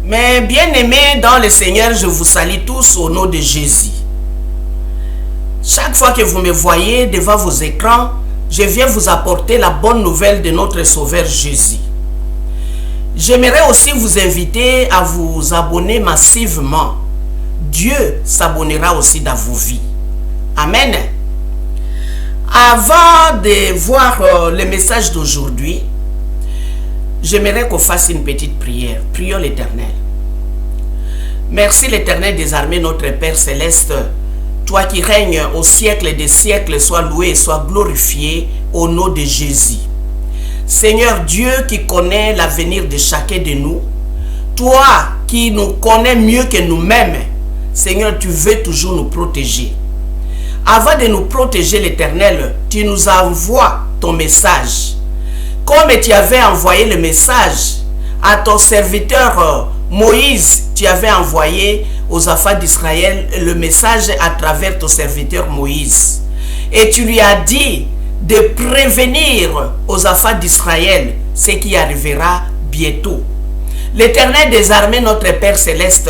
Mes bien-aimés dans le Seigneur, je vous salue tous au nom de Jésus. Chaque fois que vous me voyez devant vos écrans, je viens vous apporter la bonne nouvelle de notre Sauveur Jésus. J'aimerais aussi vous inviter à vous abonner massivement. Dieu s'abonnera aussi dans vos vies. Amen. Avant de voir le message d'aujourd'hui, j'aimerais qu'on fasse une petite prière. Prions l'Éternel. Merci l'Éternel des armées, notre Père céleste. Toi qui règnes au siècle des siècles, sois loué et sois glorifié au nom de Jésus. Seigneur Dieu qui connaît l'avenir de chacun de nous, toi qui nous connais mieux que nous-mêmes, Seigneur, tu veux toujours nous protéger. Avant de nous protéger, l'Éternel, tu nous envoies ton message. Comme tu avais envoyé le message à ton serviteur Moïse, tu avais envoyé aux enfants d'Israël le message à travers ton serviteur Moïse. Et tu lui as dit de prévenir aux enfants d'Israël ce qui arrivera bientôt. L'Éternel des armées, notre Père céleste,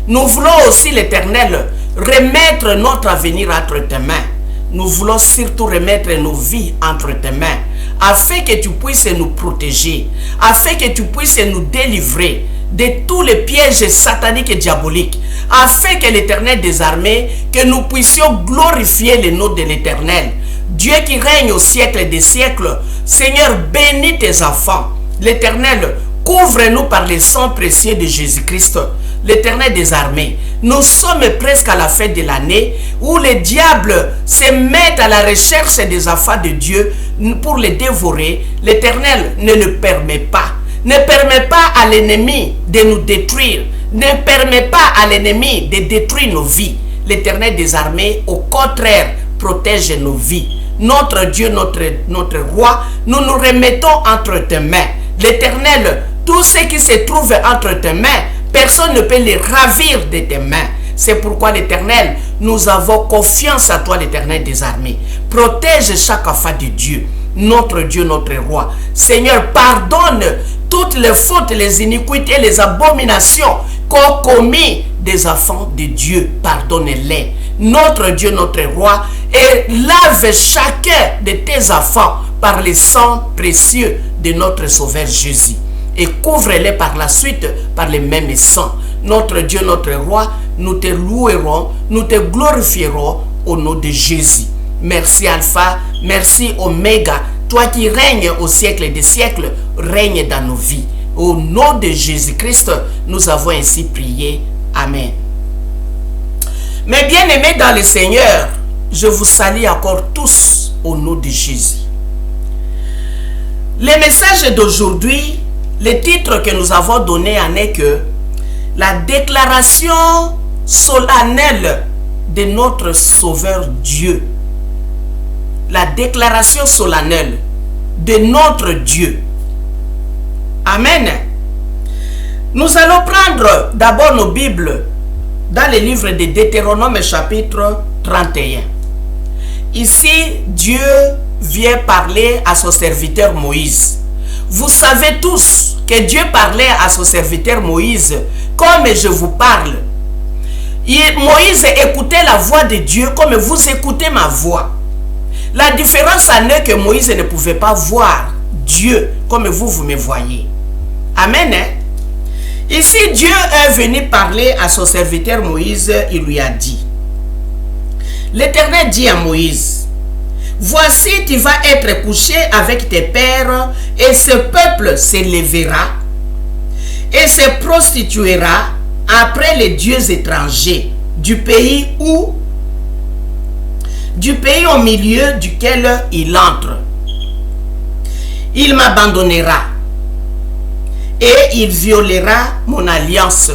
nous voulons aussi, l'Éternel, remettre notre avenir entre tes mains. Nous voulons surtout remettre nos vies entre tes mains, afin que tu puisses nous protéger, afin que tu puisses nous délivrer de tous les pièges sataniques et diaboliques, afin que l'Éternel des armées, que nous puissions glorifier le nom de l'Éternel. Dieu qui règne au siècle des siècles, Seigneur, bénis tes enfants. L'Éternel, couvre-nous par le sang précieux de Jésus-Christ, l'Éternel des armées. Nous sommes presque à la fin de l'année où les diables se mettent à la recherche des enfants de Dieu pour les dévorer. L'Éternel ne le permet pas. Ne permet pas à l'ennemi de nous détruire. Ne permet pas à l'ennemi de détruire nos vies. L'Éternel des armées, au contraire, protège nos vies. Notre Dieu, notre roi, nous nous remettons entre tes mains. L'Éternel, tout ce qui se trouve entre tes mains, personne ne peut les ravir de tes mains. C'est pourquoi l'Éternel, nous avons confiance à toi, l'Éternel des armées. Protège chaque enfant de Dieu, notre Dieu, notre roi. Seigneur, pardonne toutes les fautes, les iniquités, les abominations qu'ont commis des enfants de Dieu. Pardonne-les, notre Dieu, notre roi, et lave chacun de tes enfants par le sang précieux de notre Sauveur Jésus. Et couvre-les par la suite par le même sang. Notre Dieu, notre roi, nous te louerons, nous te glorifierons au nom de Jésus. Merci Alpha, merci Oméga, toi qui règnes au siècle des siècles, règne dans nos vies. Au nom de Jésus-Christ, nous avons ainsi prié. Amen. Mes bien-aimés dans le Seigneur, je vous salue encore tous au nom de Jésus. Le message d'aujourd'hui, le titre que nous avons donné en est que la déclaration solennelle de notre Sauveur Dieu. La déclaration solennelle de notre Dieu. Amen. Nous allons prendre d'abord nos Bibles dans le livre de Deutéronome chapitre 31. Ici, Dieu vient parler à son serviteur Moïse. Vous savez tous que Dieu parlait à son serviteur Moïse comme je vous parle. Moïse écoutait la voix de Dieu comme vous écoutez ma voix. La différence en est que Moïse ne pouvait pas voir Dieu comme vous me voyez. Amen. Ici, Dieu est venu parler à son serviteur Moïse. Il lui a dit, l'Éternel dit à Moïse, voici, tu vas être couché avec tes pères, et ce peuple s'élèvera et se prostituera après les dieux étrangers du pays au milieu duquel il entre. Il m'abandonnera et il violera mon alliance.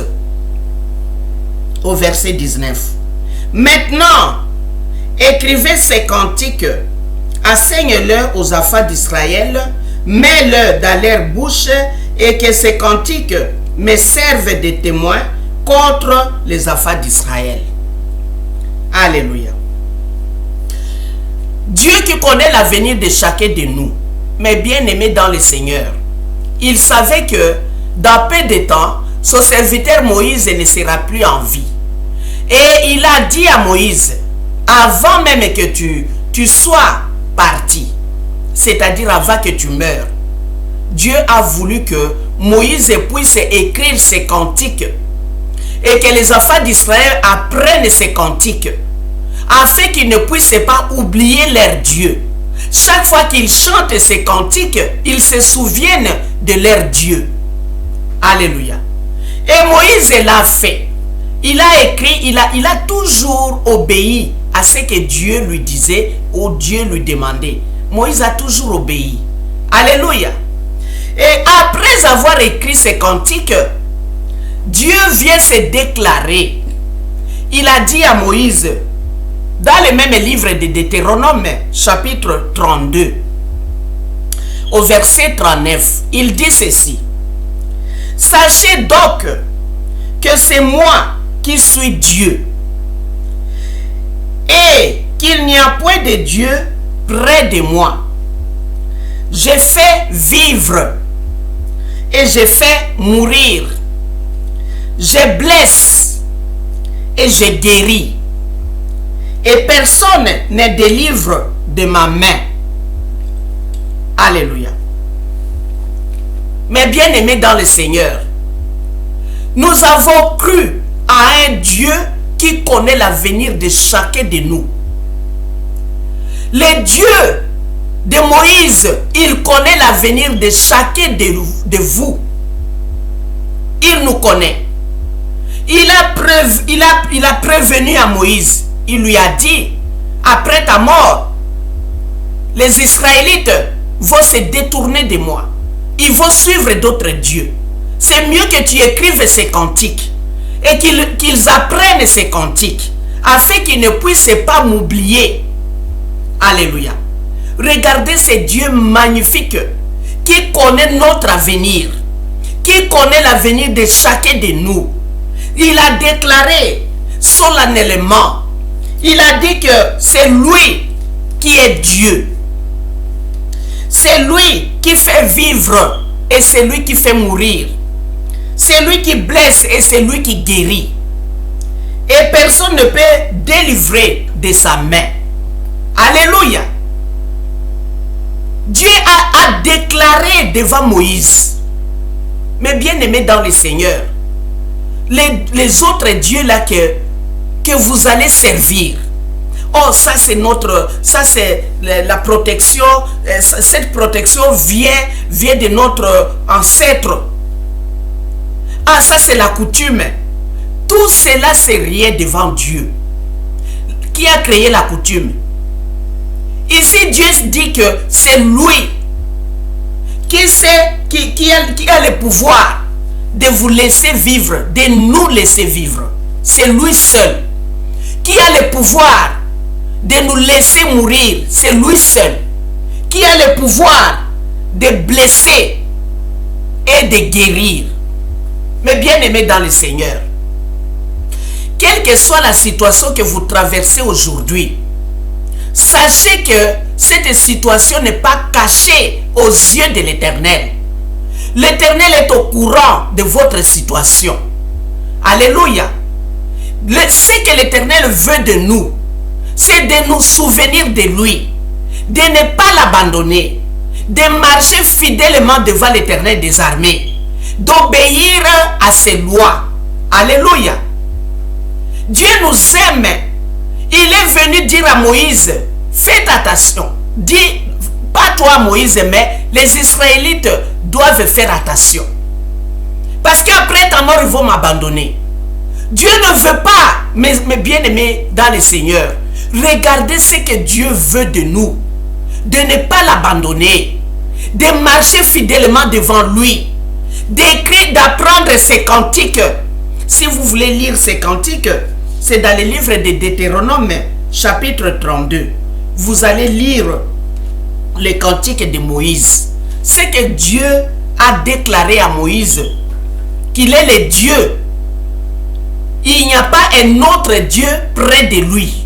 Au verset 19. Maintenant, écrivez ces cantiques, enseigne-le aux enfants d'Israël, mets-le dans leur bouche, et que ces cantiques me servent de témoins contre les enfants d'Israël. Alléluia. Dieu qui connaît l'avenir de chacun de nous, mais bien aimé dans le Seigneur, il savait que dans peu de temps, son serviteur Moïse ne sera plus en vie. Et il a dit à Moïse, avant même que tu sois parti, c'est-à-dire avant que tu meurs, Dieu a voulu que Moïse puisse écrire ces cantiques et que les enfants d'Israël apprennent ces cantiques afin qu'ils ne puissent pas oublier leur Dieu. Chaque fois qu'ils chantent ces cantiques, ils se souviennent de leur Dieu. Alléluia. Et Moïse l'a fait. Il a écrit, il a toujours obéi à ce que Dieu lui disait ou Dieu lui demandait. Moïse a toujours obéi. Alléluia. Et après avoir écrit ces cantiques, Dieu vient se déclarer. Il a dit à Moïse, dans le même livre de Deutéronome, chapitre 32, au verset 39, il dit ceci. Sachez donc que c'est moi qui suis Dieu et qu'il n'y a point de Dieu près de moi. Je fais vivre et je fais mourir. Je blesse et je guéris. Et personne ne délivre de ma main. Alléluia. Mes bien-aimés dans le Seigneur, nous avons cru à un Dieu qui connaît l'avenir de chacun de nous. Le Dieu de Moïse, il connaît l'avenir de chacun de vous. Il nous connaît. Il a prévenu à Moïse. Il lui a dit, après ta mort, les Israélites vont se détourner de moi. Ils vont suivre d'autres dieux. C'est mieux que tu écrives ces cantiques et qu'ils apprennent ces cantiques afin qu'ils ne puissent pas m'oublier. Alléluia. Regardez ce Dieu magnifique qui connaît notre avenir, qui connaît l'avenir de chacun de nous. Il a déclaré solennellement, il a dit que c'est lui qui est Dieu. C'est lui qui fait vivre et c'est lui qui fait mourir. C'est lui qui blesse et c'est lui qui guérit. Et personne ne peut délivrer de sa main. Alléluia. Dieu a déclaré devant Moïse. Mais bien aimé dans le Seigneur, les autres dieux là que vous allez servir. Oh, ça c'est la protection. Cette protection vient de notre ancêtre. Ah, ça c'est la coutume. Tout cela c'est rien devant Dieu. Qui a créé la coutume? Ici Dieu dit que c'est lui qui a le pouvoir de vous laisser vivre, de nous laisser vivre. C'est lui seul. Qui a le pouvoir de nous laisser mourir? C'est lui seul. Qui a le pouvoir de blesser et de guérir? Mais bien aimés dans le Seigneur, quelle que soit la situation que vous traversez aujourd'hui, sachez que cette situation n'est pas cachée aux yeux de l'Éternel. L'Éternel est au courant de votre situation. Alléluia. Ce que l'Éternel veut de nous, c'est de nous souvenir de lui, de ne pas l'abandonner, de marcher fidèlement devant l'Éternel des armées, d'obéir à ses lois. Alléluia. Dieu nous aime. Il est venu dire à Moïse, faites attention. Dis, pas toi Moïse, mais les Israélites doivent faire attention. Parce qu'après ta mort, ils vont m'abandonner. Dieu ne veut pas, mes bien-aimés dans le Seigneur, regardez ce que Dieu veut de nous. De ne pas l'abandonner. De marcher fidèlement devant lui. D'écrire, d'apprendre ses cantiques. Si vous voulez lire ces cantiques, c'est dans le livre de Deutéronome, chapitre 32. Vous allez lire les cantiques de Moïse. C'est que Dieu a déclaré à Moïse qu'il est le Dieu. Il n'y a pas un autre Dieu près de lui.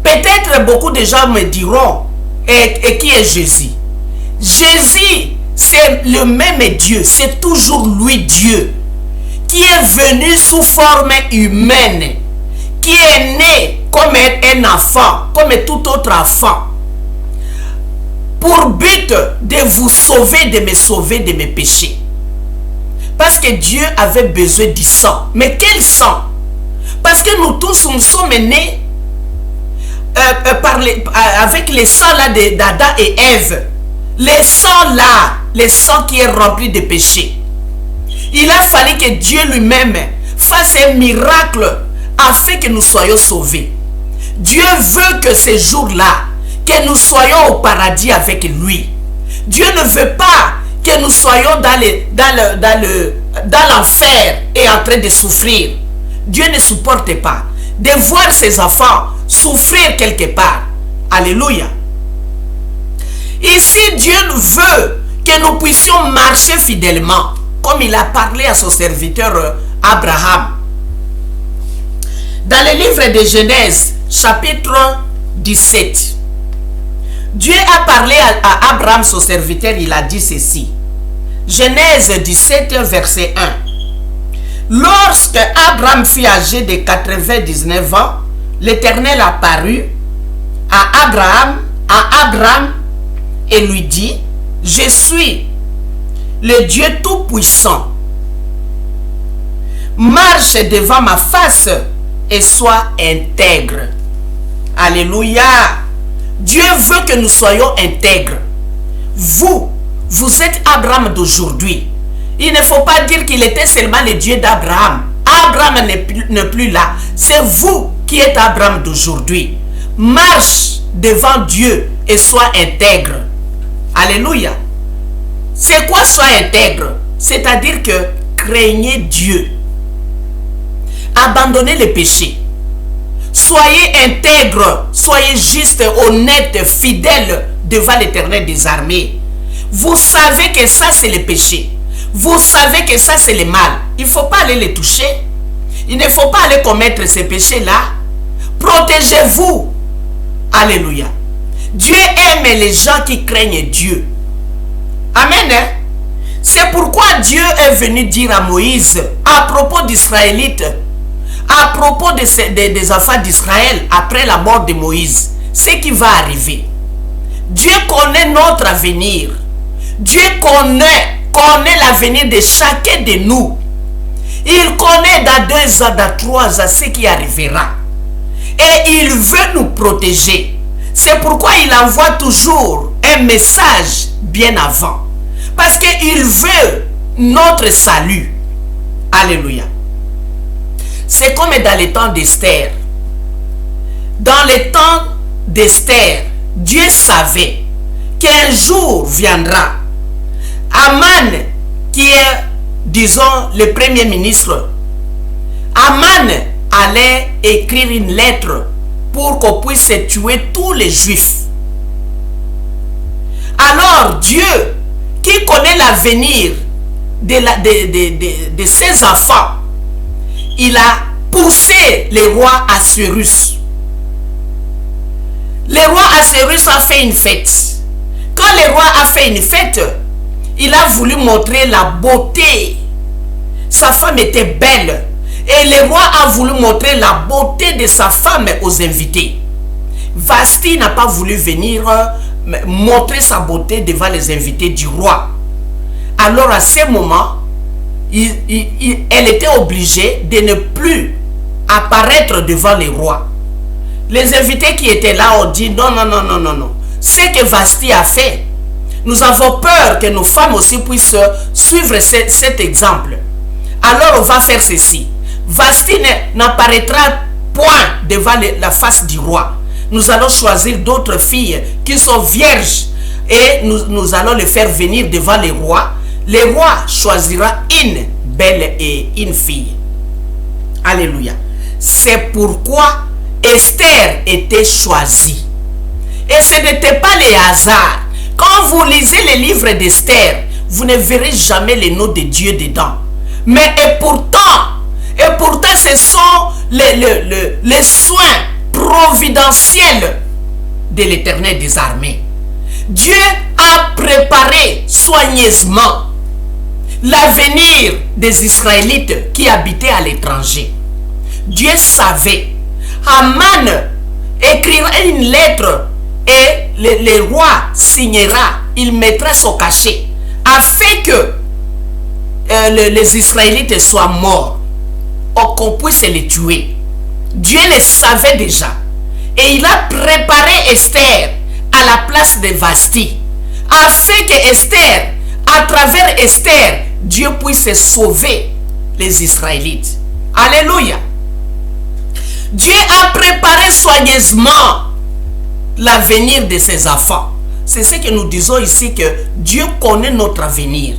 Peut-être beaucoup de gens me diront, et qui est Jésus? Jésus, c'est le même Dieu. C'est toujours lui Dieu. qui est venu sous forme humaine, qui est né comme un enfant, comme tout autre enfant, pour but de vous sauver, de me sauver de mes péchés. Parce que Dieu avait besoin du sang. Mais quel sang? Parce que nous tous, nous sommes nés avec les sangs là d'Adam et Ève. Les sangs là, les sangs qui est rempli de péchés. Il a fallu que Dieu lui-même fasse un miracle afin que nous soyons sauvés. Dieu veut que ces jours-là, que nous soyons au paradis avec lui. Dieu ne veut pas que nous soyons dans l'enfer et en train de souffrir. Dieu ne supporte pas de voir ses enfants souffrir quelque part. Alléluia. Ici, Dieu veut que nous puissions marcher fidèlement, comme il a parlé à son serviteur Abraham. Dans le livre de Genèse, chapitre 17, Dieu a parlé à Abraham, son serviteur, il a dit ceci. Genèse 17, verset 1. Lorsque Abraham fut âgé de 99 ans, l'Éternel apparut à Abraham et lui dit, je suis le Dieu Tout-Puissant. Marche devant ma face et sois intègre. Alléluia. Dieu veut que nous soyons intègres. Vous êtes Abraham d'aujourd'hui. Il ne faut pas dire qu'il était seulement le Dieu d'Abraham. Abraham n'est plus là. C'est vous qui êtes Abraham d'aujourd'hui. Marche devant Dieu et sois intègre. Alléluia. C'est quoi sois intègre? C'est-à-dire que craignez Dieu. Abandonnez les péchés. Soyez intègre, soyez juste, honnête, fidèle devant l'Éternel des armées. Vous savez que ça c'est le péché. Vous savez que ça c'est le mal. Il ne faut pas aller les toucher. Il ne faut pas aller commettre ces péchés-là. Protégez-vous. Alléluia. Dieu aime les gens qui craignent Dieu. Amen. C'est pourquoi Dieu est venu dire à Moïse à propos d'Israélites, à propos des enfants d'Israël après la mort de Moïse, ce qui va arriver. Dieu connaît notre avenir. Dieu connaît l'avenir de chacun de nous. Il connaît dans 2 ans, dans 3 ans, ce qui arrivera. Et il veut nous protéger. C'est pourquoi il envoie toujours un message bien avant. Parce qu'il veut notre salut. Alléluia. C'est comme dans les temps d'Esther. Dans les temps d'Esther, Dieu savait qu'un jour viendra. Aman, qui est, disons, le premier ministre, Aman allait écrire une lettre pour qu'on puisse tuer tous les Juifs. Alors Dieu, qui connaît l'avenir de ses enfants, il a poussé le roi Assuérus. Le roi Assuérus a fait une fête. Quand le roi a fait une fête, il a voulu montrer la beauté. Sa femme était belle. Et le roi a voulu montrer la beauté de sa femme aux invités. Vasti n'a pas voulu venir montrer sa beauté devant les invités du roi. Alors à ce moment, elle était obligée de ne plus apparaître devant les rois. Les invités qui étaient là ont dit non, non, non, non, non, non. Ce que Vasti a fait, nous avons peur que nos femmes aussi puissent suivre cet exemple. Alors on va faire ceci. Vasti n'apparaîtra point devant la face du roi. Nous allons choisir d'autres filles qui sont vierges et nous allons les faire venir devant les rois. Le roi choisira une belle et une fille. Alléluia. C'est pourquoi Esther était choisie. Et ce n'était pas le hasard. Quand vous lisez les livres d'Esther, vous ne verrez jamais le nom de Dieu dedans. Mais et pourtant ce sont les soins providentiels de l'Éternel des armées. Dieu a préparé soigneusement l'avenir des Israélites qui habitaient à l'étranger. Dieu savait. Haman écrira une lettre et le roi signera, il mettra son cachet afin que les Israélites soient morts ou qu'on puisse les tuer. Dieu le savait déjà et il a préparé Esther à la place de Vasti afin que Esther, à travers Esther, Dieu puisse sauver les Israélites. Alléluia. Dieu a préparé soigneusement l'avenir de ses enfants. C'est ce que nous disons ici, que Dieu connaît notre avenir.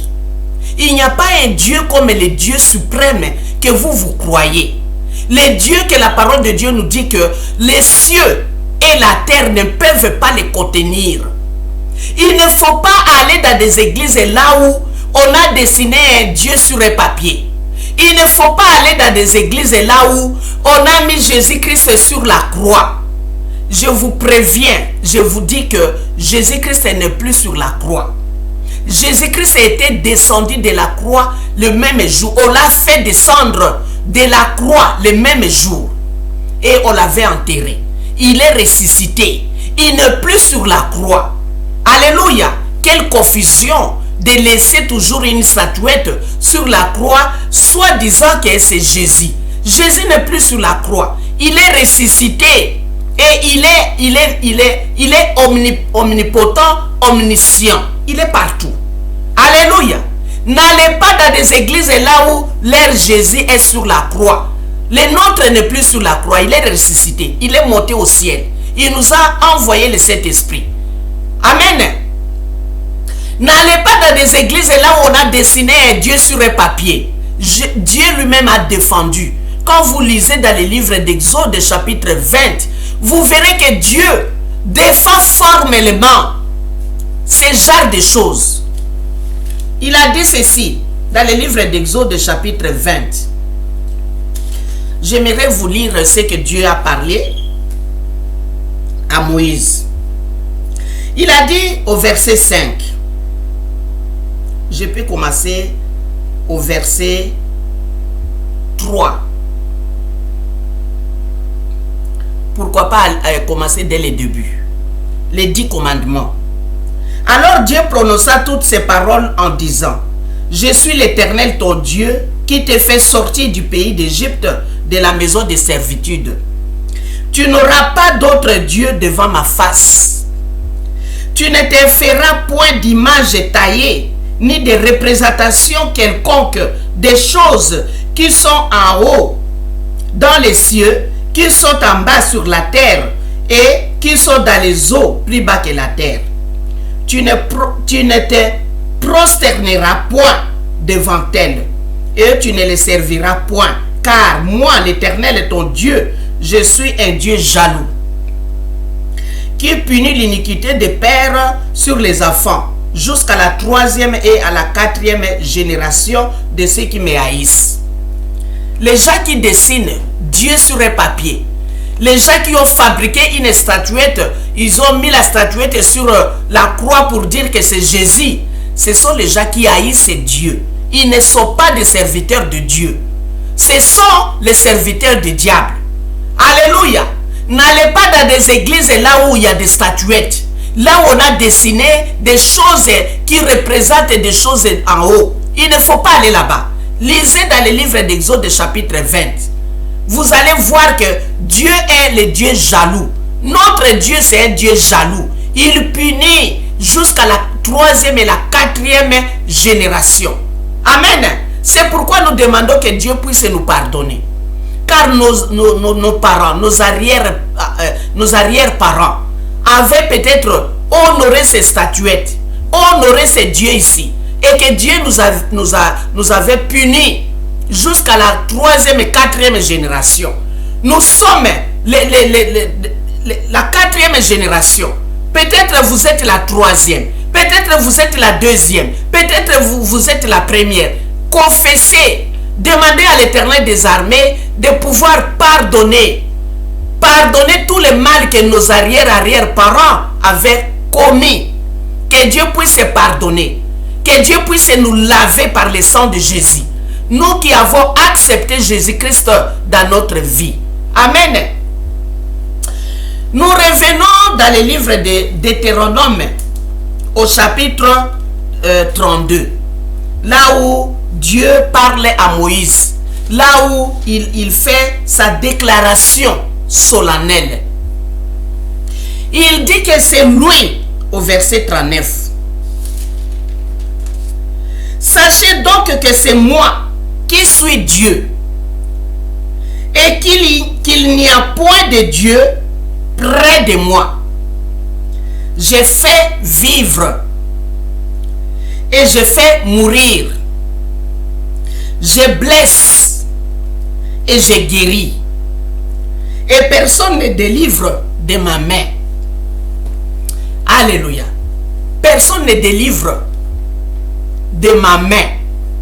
Il n'y a pas un Dieu comme le Dieu suprême que vous croyez. Le Dieu que la parole de Dieu nous dit que les cieux et la terre ne peuvent pas les contenir. Il ne faut pas aller dans des églises là où on a dessiné un Dieu sur un papier. Il ne faut pas aller dans des églises là où on a mis Jésus-Christ sur la croix. Je vous préviens, je vous dis que Jésus-Christ n'est plus sur la croix. Jésus-Christ était descendu de la croix le même jour. On l'a fait descendre de la croix le même jour. Et on l'avait enterré. Il est ressuscité. Il n'est plus sur la croix. Alléluia. Quelle confusion de laisser toujours une statuette sur la croix, soit disant que c'est Jésus. Jésus n'est plus sur la croix. Il est ressuscité. Et il est omnipotent, omniscient. Il est partout. Alléluia. N'allez pas dans des églises là où leur Jésus est sur la croix. Le nôtre n'est plus sur la croix. Il est ressuscité. Il est monté au ciel. Il nous a envoyé le Saint-Esprit. Amen. N'allez pas dans des églises là où on a dessiné un Dieu sur un papier. Dieu lui-même a défendu. Quand vous lisez dans les livres d'Exode chapitre 20, vous verrez que Dieu défend formellement ce genre de choses. Il a dit ceci dans le livre d'Exode chapitre 20. J'aimerais vous lire ce que Dieu a parlé à Moïse. Il a dit au verset 5. Je peux commencer au verset 3. Pourquoi pas commencer dès le début? Les 10 commandements. Alors Dieu prononça toutes ces paroles en disant: Je suis l'Éternel ton Dieu qui te fait sortir du pays d'Égypte, de la maison de servitude. Tu n'auras pas d'autre Dieu devant ma face. Tu ne te feras point d'image taillée, ni de représentation quelconque des choses qui sont en haut dans les cieux, qui sont en bas sur la terre et qui sont dans les eaux plus bas que la terre. Tu ne te prosterneras point devant elles et tu ne les serviras point, car moi, l'Éternel ton Dieu, je suis un Dieu jaloux, qui punit l'iniquité des pères sur les enfants, jusqu'à la 3e et à la 4e génération de ceux qui me haïssent. Les gens qui dessinent Dieu sur un papier, les gens qui ont fabriqué une statuette, ils ont mis la statuette sur la croix pour dire que c'est Jésus. Ce sont les gens qui haïssent Dieu. Ils ne sont pas des serviteurs de Dieu. Ce sont les serviteurs du diable. Alléluia. N'allez pas dans des églises là où il y a des statuettes. Là où on a dessiné des choses qui représentent des choses en haut. Il ne faut pas aller là-bas. Lisez dans le livre d'Exode chapitre 20. Vous allez voir que Dieu est le Dieu jaloux. Notre Dieu, c'est un Dieu jaloux. Il punit jusqu'à la 3e et la 4e génération. Amen. C'est pourquoi nous demandons que Dieu puisse nous pardonner. Car nos parents, nos arrière-parents avaient peut-être honoré ces statuettes, honoré ces dieux ici. Et que Dieu nous avait punis jusqu'à la 3e et 4e génération. Nous sommes la 4e génération. Peut-être vous êtes la 3e. Peut-être vous êtes la 2e. Peut-être vous êtes la 1re. Confessez. Demandez à l'Éternel des armées de pouvoir pardonner. Pardonner tout le mal que nos arrière-parents avaient commis. Que Dieu puisse pardonner. Que Que Dieu puisse nous laver par le sang de Jésus. Nous qui avons accepté Jésus-Christ dans notre vie. Amen. Nous revenons dans le livre de Deutéronome au chapitre 32. Là où Dieu parle à Moïse. Là où il fait sa déclaration solennelle. Il dit que c'est lui, au verset 39. Sachez donc que c'est moi qui suis Dieu et qu'il n'y a point de Dieu près de moi. Je fais vivre et je fais mourir. Je blesse et je guéris. Et personne ne délivre de ma main. Alléluia. Personne ne délivre de ma main.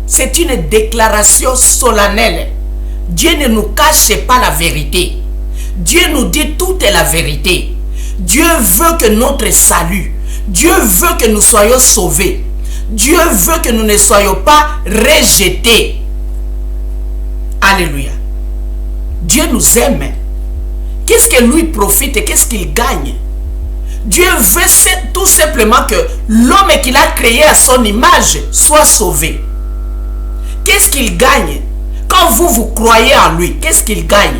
C'est une déclaration solennelle. Dieu ne nous cache pas la vérité. Dieu nous dit toute la vérité. Dieu veut que notre salut, Dieu veut que nous soyons sauvés. Dieu veut que nous ne soyons pas rejetés. Alléluia. Dieu nous aime. Qu'est-ce que lui profite et qu'est-ce qu'il gagne? Dieu veut tout simplement que l'homme qu'il a créé à son image soit sauvé. Qu'est-ce qu'il gagne? Quand vous croyez en lui, qu'est-ce qu'il gagne?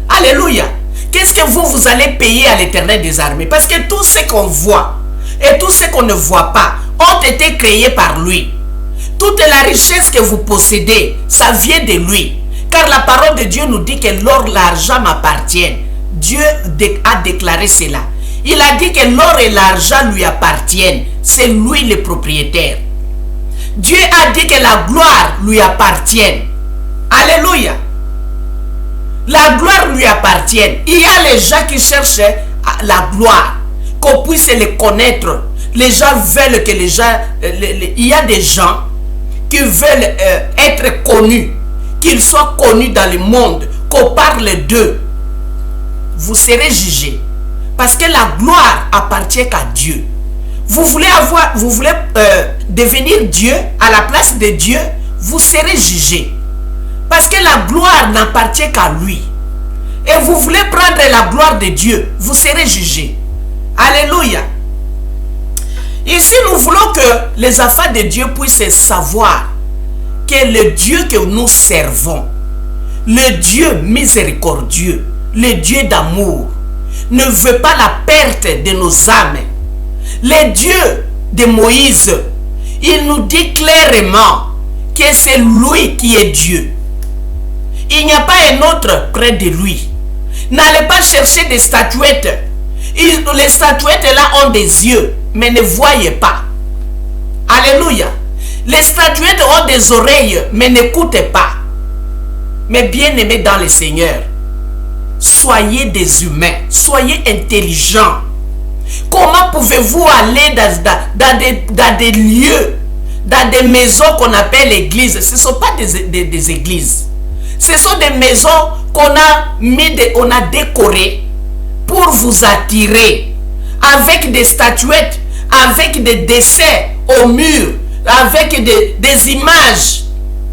Alléluia. Qu'est-ce que vous allez payer à l'Éternel des armées? Parce que tout ce qu'on voit et tout ce qu'on ne voit pas ont été créés par lui. Toute la richesse que vous possédez, ça vient de lui. Car la parole de Dieu nous dit que l'or, l'argent m'appartiennent. Dieu a déclaré cela. Il a dit que l'or et l'argent lui appartiennent. C'est lui le propriétaire. Dieu a dit que la gloire lui appartient. Alléluia. La gloire lui appartient. Il y a les gens qui cherchent la gloire, qu'on puisse les connaître. Les gens veulent que les gens... il y a des gens qui veulent être connus, qu'ils soient connus dans le monde, qu'on parle d'eux. Vous serez jugés. Parce que la gloire appartient qu'à Dieu. Vous voulez devenir Dieu à la place de Dieu, vous serez jugés. Parce que la gloire n'appartient qu'à lui. Et vous voulez prendre la gloire de Dieu, vous serez jugés. Alléluia. Ici, nous voulons que les enfants de Dieu puissent savoir que le Dieu que nous servons, le Dieu miséricordieux, le Dieu d'amour, ne veut pas la perte de nos âmes. Le Dieu de Moïse, il nous dit clairement que c'est lui qui est Dieu. Il n'y a pas un autre près de lui. N'allez pas chercher des statuettes. Les statuettes là ont des yeux, mais ne voyez pas. Alléluia. Les statuettes ont des oreilles, mais n'écoutez pas. Mais bien aimés dans le Seigneur, soyez des humains, soyez intelligents. Comment pouvez-vous aller dans des lieux, dans des maisons qu'on appelle l'église? Ce ne sont pas des églises. Ce sont des maisons qu'on a décorées pour vous attirer, avec des statuettes, avec des dessins au mur, avec des images,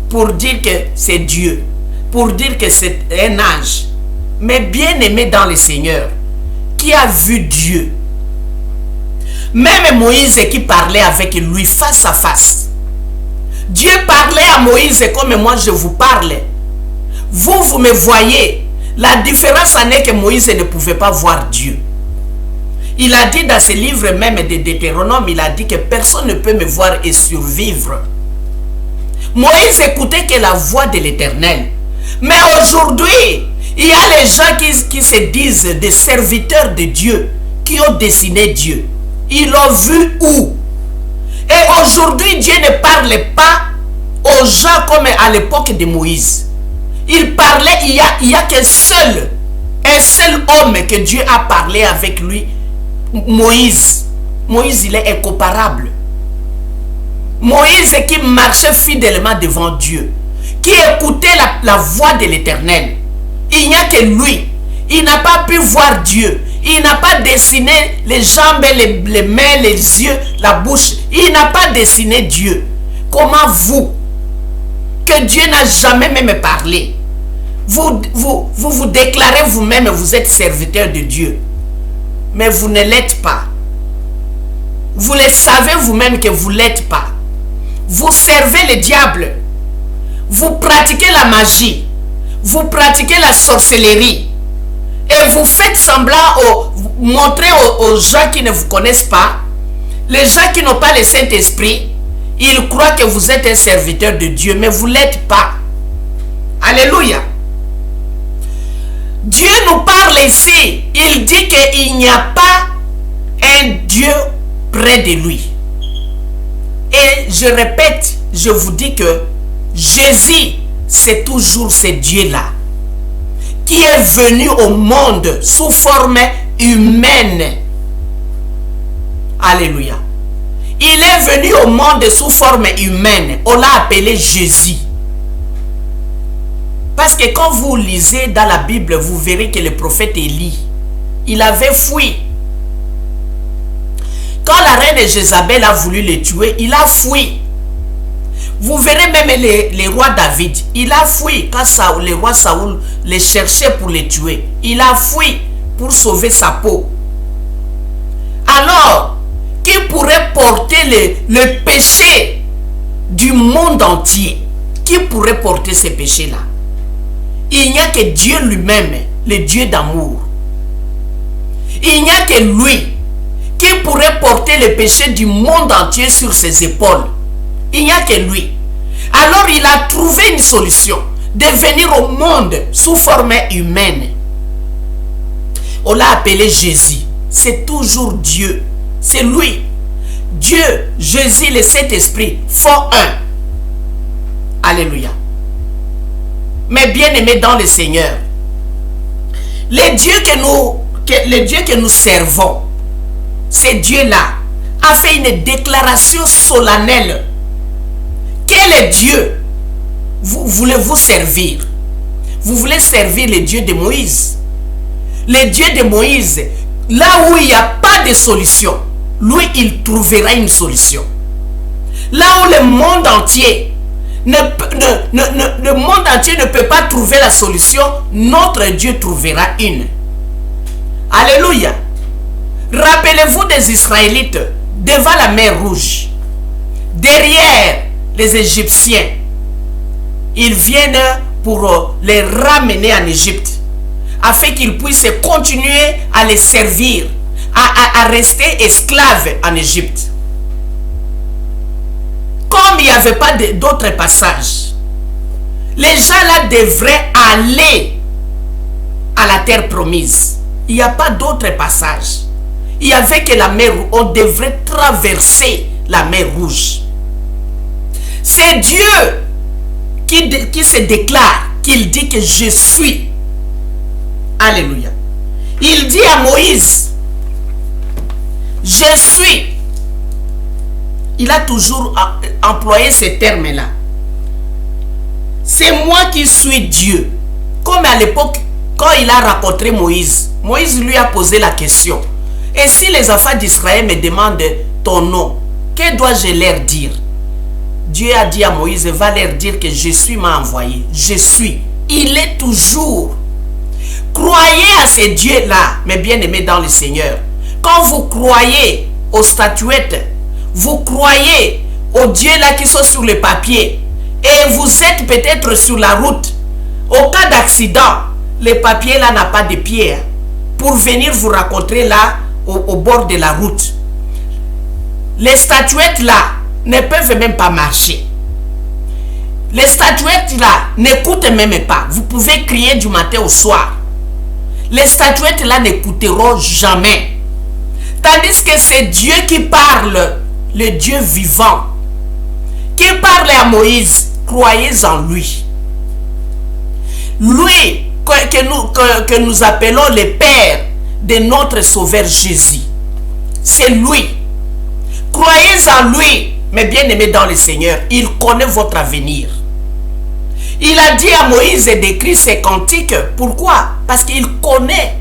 pour dire que c'est Dieu, pour dire que c'est un ange. Mais bien aimé dans le Seigneur, qui a vu Dieu, même Moïse qui parlait avec lui face à face. Dieu parlait à Moïse comme moi je vous parle. Vous me voyez. La différence en est que Moïse ne pouvait pas voir Dieu. Il a dit dans ce livre même de Deutéronome, il a dit que personne ne peut me voir et survivre. Moïse écoutait que la voix de l'Éternel. Mais aujourd'hui, il y a les gens qui se disent des serviteurs de Dieu, qui ont dessiné Dieu. Ils l'ont vu où? Et aujourd'hui, Dieu ne parle pas aux gens comme à l'époque de Moïse. Il parlait, il y a qu'un seul homme que Dieu a parlé avec lui, Moïse. Moïse, il est incomparable. Moïse qui marchait fidèlement devant Dieu, qui écoutait la voix de l'Éternel. Il n'y a que lui. Il n'a pas pu voir Dieu. Il n'a pas dessiné les jambes, les mains, les yeux, la bouche. Il n'a pas dessiné Dieu. Comment vous, que Dieu n'a jamais même parlé, vous déclarez vous-même, vous êtes serviteur de Dieu. Mais vous ne l'êtes pas. Vous le savez vous-même que vous ne l'êtes pas. Vous servez le diable. Vous pratiquez la magie. Vous pratiquez la sorcellerie. Et vous faites semblant, montrer aux gens qui ne vous connaissent pas, les gens qui n'ont pas le Saint-Esprit, ils croient que vous êtes un serviteur de Dieu, mais vous ne l'êtes pas. Alléluia. Dieu nous parle ici. Il dit qu'il n'y a pas un Dieu près de lui. Et je répète, je vous dis que Jésus, c'est toujours ce Dieu-là qui est venu au monde sous forme humaine. Alléluia. Il est venu au monde sous forme humaine. On l'a appelé Jésus. Parce que quand vous lisez dans la Bible, vous verrez que le prophète Élie, il avait fui. Quand la reine Jézabel a voulu le tuer, il a fui. Vous verrez même le roi David, il a fui. Quand le roi Saoul le cherchait pour le tuer, il a fui pour sauver sa peau. Alors, qui pourrait porter le péché du monde entier? Qui pourrait porter ce péché-là? Il n'y a que Dieu lui-même, le Dieu d'amour. Il n'y a que lui qui pourrait porter le péché du monde entier sur ses épaules. Il n'y a que lui. Alors il a trouvé une solution de venir au monde sous forme humaine. On l'a appelé Jésus. C'est toujours Dieu. C'est lui. Dieu, Jésus, le Saint-Esprit font un. Alléluia. Mais bien aimés dans le Seigneur, le Dieu que nous servons, ce Dieu-là a fait une déclaration solennelle. Quel Dieu voulez-vous servir? Vous voulez servir le Dieu de Moïse. Le Dieu de Moïse, là où il n'y a pas de solution, lui, il trouvera une solution. Là où le monde entier le monde entier ne peut pas trouver la solution, notre Dieu trouvera une. Alléluia. Rappelez-vous des Israélites devant la mer Rouge. Derrière les Égyptiens, ils viennent pour les ramener en Égypte, afin qu'ils puissent continuer à les servir, à rester esclaves en Égypte. Comme il n'y avait pas d'autres passages, les gens là devraient aller à la terre promise. Il n'y a pas d'autres passages. Il n'y avait que la mer Rouge. On devrait traverser la mer Rouge. C'est Dieu qui se déclare, qu'il dit que je suis. Alléluia. Il dit à Moïse, je suis. Il a toujours employé ces termes-là. C'est moi qui suis Dieu. Comme à l'époque, quand il a rencontré Moïse, Moïse lui a posé la question. Et si les enfants d'Israël me demandent ton nom, que dois-je leur dire? Dieu a dit à Moïse, va leur dire que je suis m'a envoyé. Je suis. Il est toujours. Croyez à ces dieux-là, mes bien-aimés dans le Seigneur. Quand vous croyez aux statuettes, vous croyez aux dieux là qui sont sur le papier, et vous êtes peut-être sur la route, au cas d'accident, le papier là n'a pas de pied pour venir vous rencontrer là au bord de la route. Les statuettes là ne peuvent même pas marcher. Les statuettes là n'écoutent même pas. Vous pouvez crier du matin au soir. Les statuettes là n'écouteront jamais. Tandis que c'est Dieu qui parle, le Dieu vivant, qui parle à Moïse. Croyez en lui. Lui que nous appelons le Père de notre Sauveur Jésus. C'est lui. Croyez en lui, mes bien-aimés dans le Seigneur. Il connaît votre avenir. Il a dit à Moïse d'écrire ses cantiques. Pourquoi? Parce qu'il connaît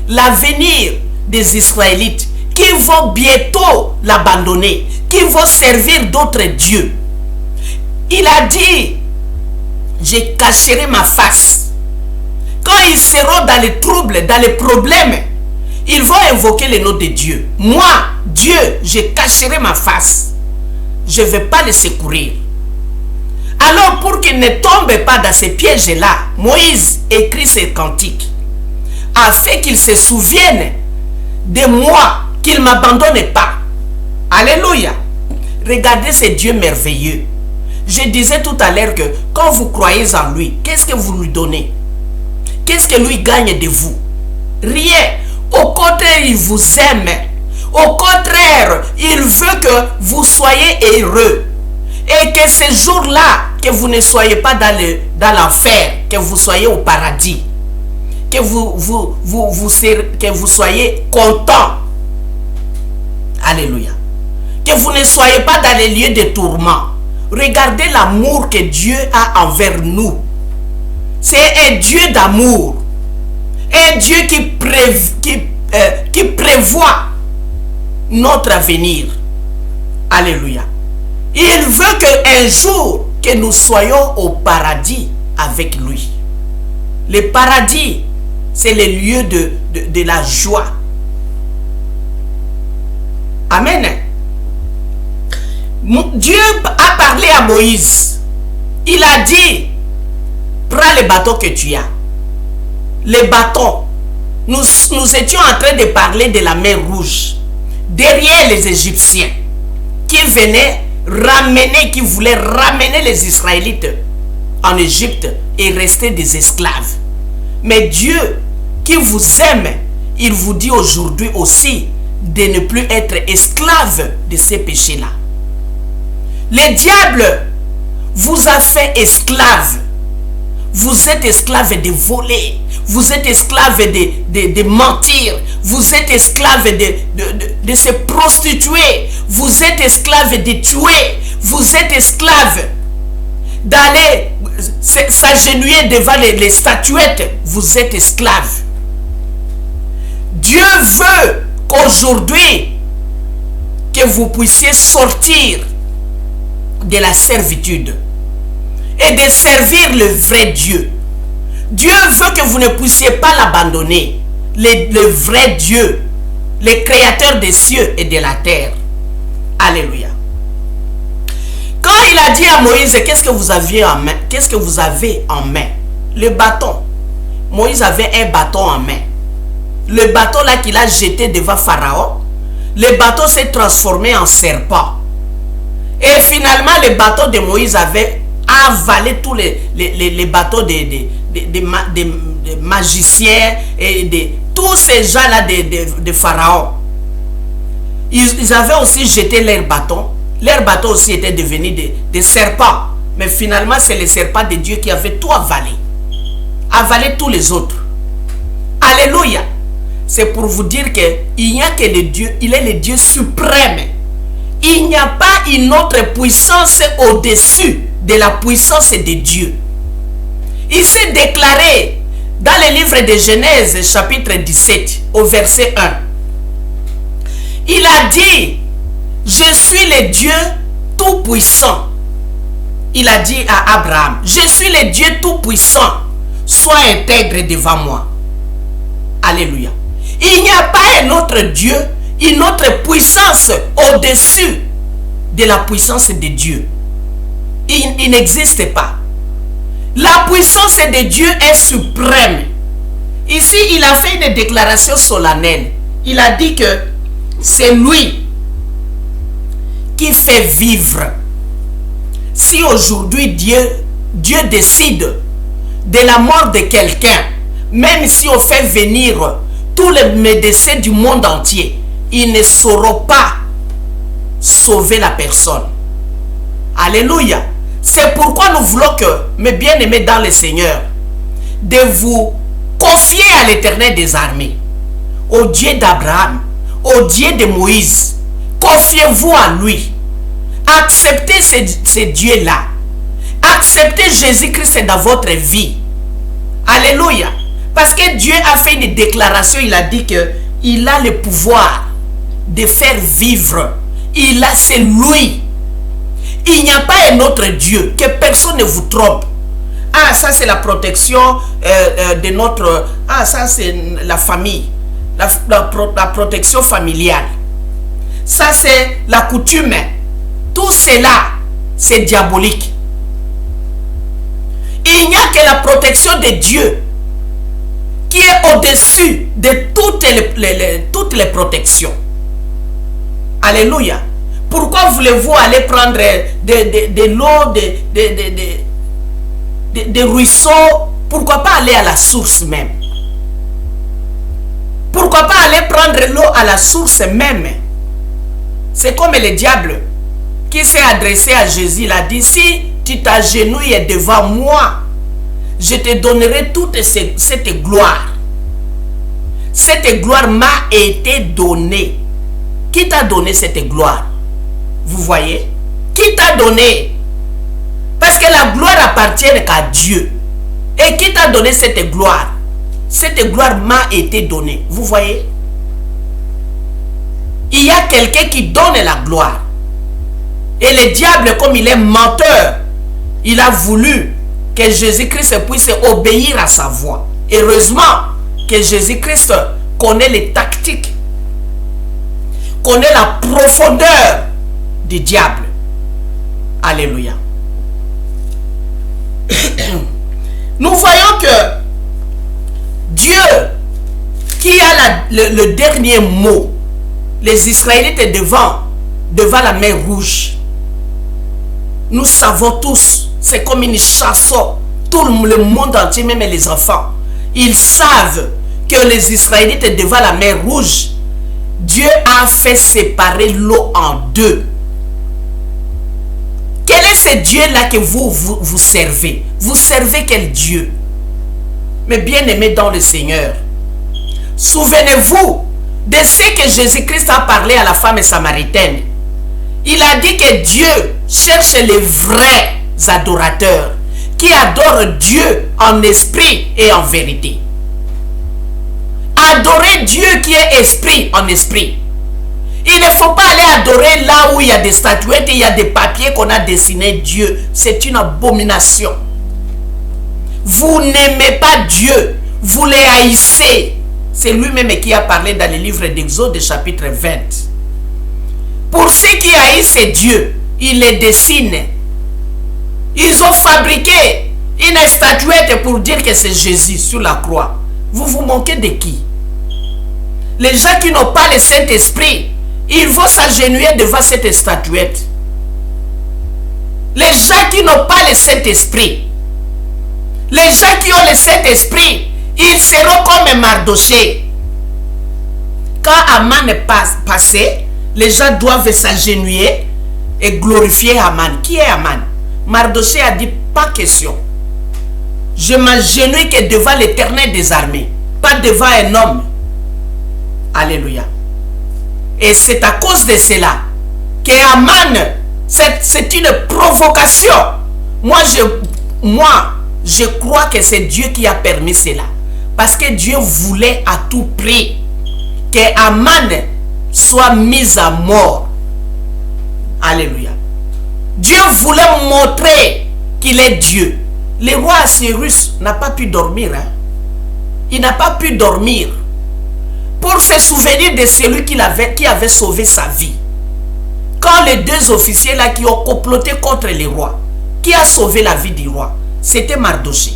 l'avenir des Israélites qui vont bientôt l'abandonner, qui vont servir d'autres dieux. Il a dit, je cacherai ma face. Quand ils seront dans les troubles, dans les problèmes, ils vont invoquer le nom de Dieu. Moi, Dieu, je cacherai ma face. Je ne vais pas les secourir. Alors, pour qu'ils ne tombent pas dans ces pièges-là, Moïse écrit ces cantiques, afin qu'ils se souviennent de moi, qu'ils ne m'abandonnent pas. Alléluia. Regardez ce Dieu merveilleux. Je disais tout à l'heure que quand vous croyez en lui, qu'est-ce que vous lui donnez? Qu'est-ce que lui gagne de vous? Rien. Au contraire, il vous aime. Au contraire, il veut que vous soyez heureux. Et que ce jour-là, que vous ne soyez pas dans l'enfer, que vous soyez au paradis. Que vous soyez content. Alléluia. Que vous ne soyez pas dans les lieux de tourment. Regardez l'amour que Dieu a envers nous. C'est un Dieu d'amour. Un Dieu qui prévoit notre avenir. Alléluia. Il veut qu'un jour, que nous soyons au paradis avec lui. Le paradis, c'est le lieu de la joie. Amen. Dieu a parlé à Moïse. Il a dit, prends le bâton que tu as. Le bâton. Nous étions en train de parler de la mer Rouge. Derrière les Égyptiens qui venaient ramener, qui voulaient ramener les Israélites en Égypte et rester des esclaves. Mais Dieu qui vous aime, il vous dit aujourd'hui aussi de ne plus être esclave de ces péchés-là. Le diable vous a fait esclave. Vous êtes esclave de voler. Vous êtes esclave de mentir. Vous êtes esclave de se prostituer. Vous êtes esclave de tuer. Vous êtes esclave d'aller s'agenouiller devant les statuettes. Vous êtes esclave. Dieu veut qu'aujourd'hui, que vous puissiez sortir de la servitude et de servir le vrai Dieu. Dieu veut que vous ne puissiez pas l'abandonner. Le vrai Dieu, le créateur des cieux et de la terre. Alléluia. Quand il a dit à Moïse, qu'est-ce que vous aviez en main? Qu'est-ce que vous avez en main? Le bâton. Moïse avait un bâton en main. Le bâton là qu'il a jeté devant Pharaon, le bâton s'est transformé en serpent. Et finalement, le bâton de Moïse avait avalé tous les bateaux des magiciens et de tous ces gens-là de Pharaon. Ils avaient aussi jeté leur bâton. Leur bâton aussi était devenu des serpents. Mais finalement, c'est le serpent de Dieu qui avait tout avalé. Avalé tous les autres. Alléluia. C'est pour vous dire qu'il n'y a que le Dieu, il est le Dieu suprême. Il n'y a pas une autre puissance au-dessus de la puissance de Dieu. Il s'est déclaré dans le livre de Genèse chapitre 17 au verset 1. Il a dit, je suis le Dieu tout-puissant. Il a dit à Abraham, je suis le Dieu tout-puissant. Sois intègre devant moi. Alléluia. Il n'y a pas un autre Dieu, une autre puissance au-dessus de la puissance de Dieu. Il n'existe pas. La puissance de Dieu est suprême. Ici, il a fait une déclaration solennelle. Il a dit que c'est lui qui fait vivre. Si aujourd'hui Dieu décide de la mort de quelqu'un, même si on fait venir tous les médecins du monde entier, ils ne sauront pas sauver la personne. Alléluia. C'est pourquoi nous voulons que, mes bien-aimés dans le Seigneur, de vous confier à l'Éternel des armées, au Dieu d'Abraham, au Dieu de Moïse. Confiez-vous à lui. Acceptez ce Dieu-là. Acceptez Jésus-Christ dans votre vie. Alléluia. Parce que Dieu a fait une déclaration, il a dit que il a le pouvoir de faire vivre. C'est lui. Il n'y a pas un autre Dieu, que personne ne vous trompe. Ah, ça c'est la protection de notre... Ah, ça c'est la famille. La protection familiale. Ça c'est la coutume. Tout cela, c'est diabolique. Il n'y a que la protection de Dieu qui est au-dessus de toutes les protections. Alléluia. Pourquoi voulez-vous aller prendre de l'eau, des ruisseaux? Pourquoi pas aller à la source même? Pourquoi pas aller prendre l'eau à la source même? C'est comme le diable qui s'est adressé à Jésus. Il a dit, si tu t'agenouilles devant moi, je te donnerai toute cette gloire. Cette gloire m'a été donnée. Qui t'a donné cette gloire? Vous voyez? Qui t'a donné? Parce que la gloire appartient qu'à Dieu. Et qui t'a donné cette gloire? Cette gloire m'a été donnée. Vous voyez? Il y a quelqu'un qui donne la gloire. Et le diable, comme il est menteur, il a voulu que Jésus-Christ puisse obéir à sa voix. Heureusement que Jésus-Christ connaît les tactiques, connaît la profondeur du diable. Alléluia. Nous voyons que Dieu, qui a le dernier mot, les Israélites devant la mer Rouge. Nous savons tous, c'est comme une chanson. Tout le monde entier, même les enfants, ils savent que les Israélites devant la mer Rouge, Dieu a fait séparer l'eau en deux. Quel est ce Dieu-là que vous servez? Vous servez quel Dieu? Mais bien aimé dans le Seigneur, souvenez-vous de ce que Jésus-Christ a parlé à la femme samaritaine. Il a dit que Dieu cherche les vrais adorateurs qui adorent Dieu en esprit et en vérité. Adorer Dieu qui est esprit en esprit. Il ne faut pas aller adorer là où il y a des statuettes et il y a des papiers qu'on a dessiné Dieu. C'est une abomination. Vous n'aimez pas Dieu, vous les haïssez. C'est lui-même qui a parlé dans le livre d'Exode chapitre 20. Pour ceux qui haïssent Dieu, ils les dessinent. Ils ont fabriqué une statuette pour dire que c'est Jésus sur la croix. Vous vous moquez de qui? Les gens qui n'ont pas le Saint-Esprit, ils vont s'agenouiller devant cette statuette. Les gens qui n'ont pas le Saint-Esprit, les gens qui ont le Saint-Esprit, ils seront comme Mardoché. Quand Aman est passé, les gens doivent s'agenouiller et glorifier Aman. Qui est Aman? Mardoché a dit, pas question. Je m'agenouille que devant l'Éternel des armées, pas devant un homme. Alléluia. Et c'est à cause de cela que Aman, c'est une provocation. Moi, je crois que c'est Dieu qui a permis cela. Parce que Dieu voulait à tout prix que Aman soit mis à mort. Alléluia. Dieu voulait montrer qu'il est Dieu. Le roi Assyrus n'a pas pu dormir. Hein? Il n'a pas pu dormir pour se souvenir de celui qui avait sauvé sa vie. Quand les deux officiers là qui ont comploté contre le roi, qui a sauvé la vie du roi, c'était Mardoché.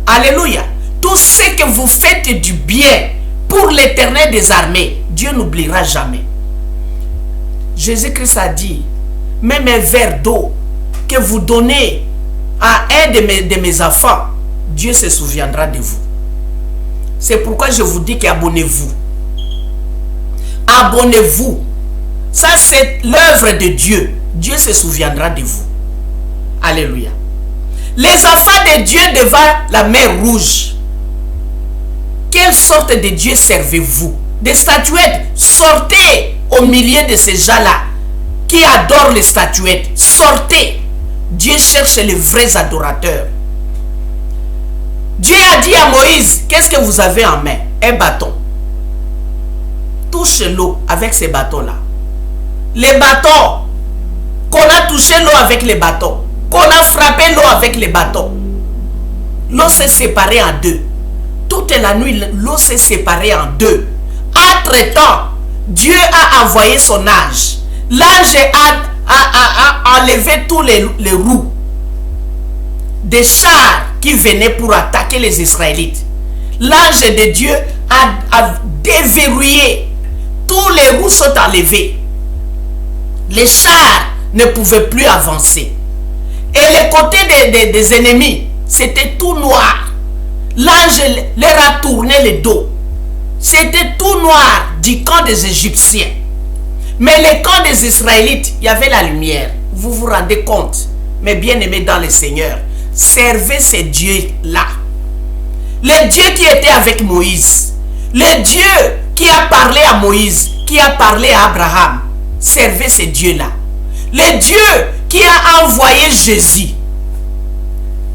Alléluia. Tout ce que vous faites du bien pour l'Éternel des armées, Dieu n'oubliera jamais. Jésus-Christ a dit, même un verre d'eau que vous donnez à un de mes enfants, Dieu se souviendra de vous. C'est pourquoi je vous dis qu'abonnez-vous. Abonnez-vous. Ça, c'est l'œuvre de Dieu. Dieu se souviendra de vous. Alléluia. Les enfants de Dieu devant la mer Rouge. Quelle sorte de Dieu servez-vous? Des statuettes. Sortez au milieu de ces gens-là qui adorent les statuettes. Sortez. Dieu cherche les vrais adorateurs. Dieu a dit à Moïse, qu'est-ce que vous avez en main? Un bâton. touche l'eau avec ces bâtons-là. Les bâtons, qu'on a touché l'eau avec les bâtons, qu'on a frappé l'eau avec les bâtons, l'eau s'est séparée en deux. Toute la nuit, l'eau s'est séparée en deux. Entre-temps, Dieu a envoyé son ange. L'ange a enlevé tous les roues des chars qui venaient pour attaquer les Israélites. L'ange de Dieu a déverrouillé. Tous les roues sont enlevés. Les chars ne pouvaient plus avancer. Et les côtés des ennemis, c'était tout noir. L'ange leur a tourné le dos. C'était tout noir du camp des Égyptiens. Mais le camp des Israélites, il y avait la lumière. Vous vous rendez compte? Mes bien-aimés dans le Seigneur, servez ces dieux-là. Le Dieu qui était avec Moïse. Le Dieu qui a parlé à Moïse, qui a parlé à Abraham. Servez ces dieux-là. Le Dieu qui a envoyé Jésus.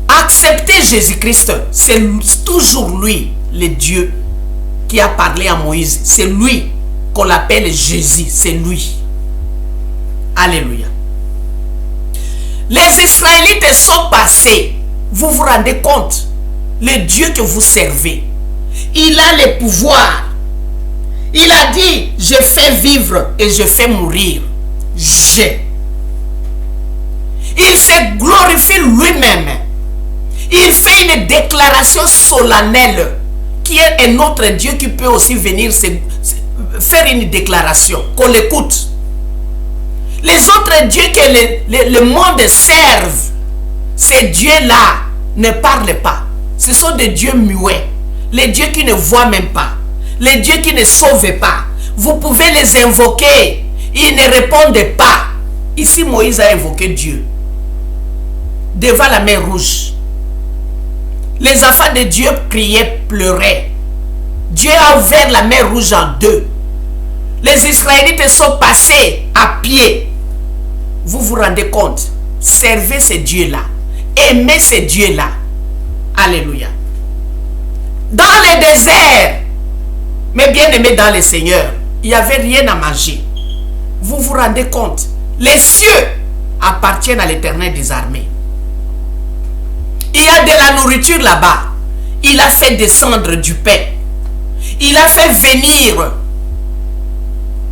Acceptez Jésus-Christ. C'est toujours lui, le Dieu qui a parlé à Moïse. C'est lui qu'on l'appelle Jésus. C'est lui. Alléluia. Les Israélites sont passés. Vous vous rendez compte? Le Dieu que vous servez, il a le pouvoir. Il a dit, je fais vivre et je fais mourir. Il se glorifie lui-même. Il fait une déclaration solennelle qui est un autre Dieu qui peut aussi venir faire une déclaration, qu'on l'écoute. Les autres dieux que le monde serve, ces dieux-là ne parlent pas. Ce sont des dieux muets, les dieux qui ne voient même pas, les dieux qui ne sauvent pas. Vous pouvez les invoquer, ils ne répondent pas. Ici, Moïse a invoqué Dieu devant la mer rouge. Les enfants de Dieu criaient, pleuraient. Dieu a ouvert la mer rouge en deux. Les Israélites sont passés à pied. Vous vous rendez compte? Servez ces dieux-là. Aimez ces dieux-là. Alléluia. Dans le désert, mes bien-aimés dans le Seigneur, il n'y avait rien à manger. Vous vous rendez compte? Les cieux appartiennent à l'Éternel des armées. Il y a de la nourriture là-bas. Il a fait descendre du pain. Il a fait venir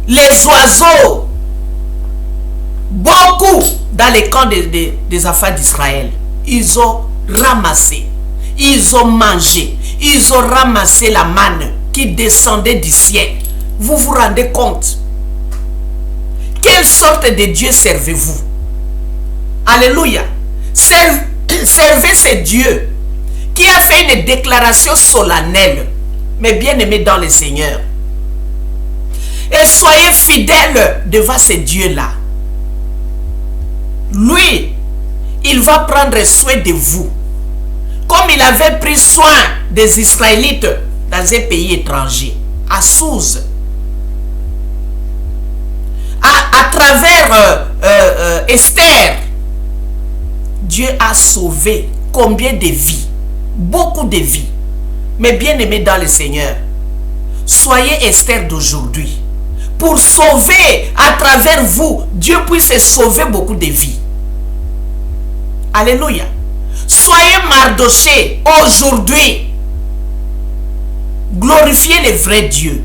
les oiseaux. Beaucoup dans les camps des enfants d'Israël. Ils ont ramassé. Ils ont mangé. Ils ont ramassé la manne qui descendait du ciel. Vous vous rendez compte? Quelle sorte de Dieu servez-vous? Alléluia. Servez ce Dieu qui a fait une déclaration solennelle, mais bien aimé dans le Seigneur. Et soyez fidèles devant ce Dieu-là. Lui, il va prendre soin de vous. Comme il avait pris soin des Israélites dans un pays étranger, à Souz. À travers Esther, Dieu a sauvé combien de vies? Beaucoup de vies. Mais bien aimés dans le Seigneur, soyez Esther d'aujourd'hui. Pour sauver à travers vous, Dieu puisse sauver beaucoup de vies. Alléluia. Soyez Mardoché aujourd'hui. Glorifiez le vrai Dieu.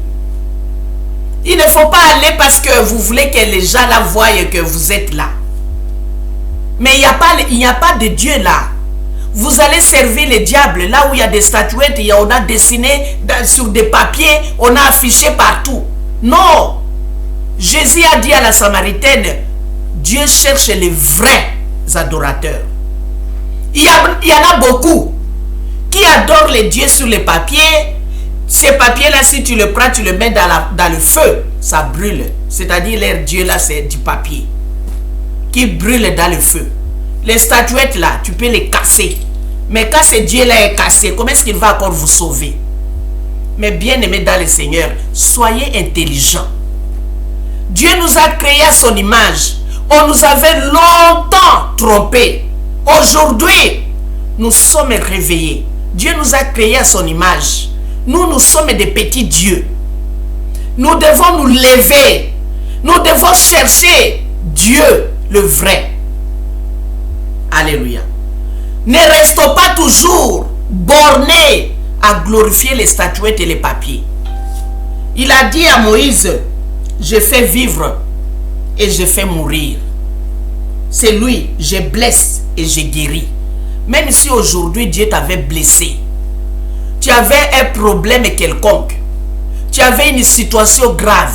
Il ne faut pas aller parce que vous voulez que les gens la voient que vous êtes là. Mais il n'y a pas de Dieu là. Vous allez servir le diable là où il y a des statuettes, on a dessiné sur des papiers, on a affiché partout. Non. Jésus a dit à la Samaritaine, Dieu cherche les vrais adorateurs. Il y en a beaucoup qui adorent les dieux sur les papiers. Ces papiers-là, si tu le prends, tu le mets dans le feu, ça brûle. C'est-à-dire, leur Dieu-là, c'est du papier qui brûle dans le feu. Les statuettes-là, tu peux les casser. Mais quand ce Dieu-là est cassé, comment est-ce qu'il va encore vous sauver? Mais bien aimés dans le Seigneur, soyez intelligents. Dieu nous a créés à son image. On nous avait longtemps trompés. Aujourd'hui, nous sommes réveillés. Dieu nous a créés à son image. Nous sommes des petits dieux. Nous devons nous lever. Nous devons chercher Dieu, le vrai. Alléluia. Ne restons pas toujours bornés à glorifier les statuettes et les papiers. Il a dit à Moïse, je fais vivre et je fais mourir. C'est lui, je blesse et je guéris. Même si aujourd'hui Dieu t'avait blessé, tu avais un problème quelconque, tu avais une situation grave,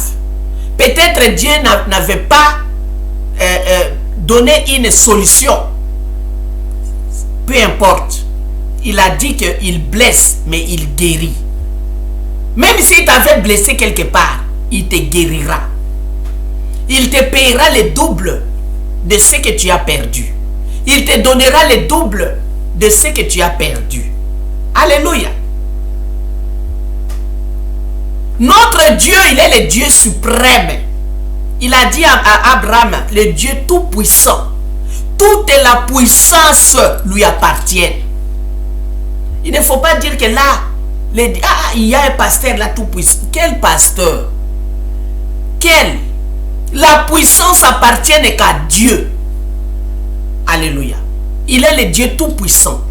peut-être Dieu n'avait pas donné une solution. Peu importe, il a dit qu'il blesse, mais il guérit. Même s'il t'avait blessé quelque part, il te guérira. Il te payera le double de ce que tu as perdu. Il te donnera le double de ce que tu as perdu. Alléluia. Notre Dieu, il est le Dieu suprême. Il a dit à Abraham, le Dieu tout-puissant, toute la puissance lui appartient. Il ne faut pas dire que là, il y a un pasteur là tout-puissant. Quel pasteur? Quel? La puissance appartient qu'à Dieu. Alléluia. Il est le Dieu tout-puissant.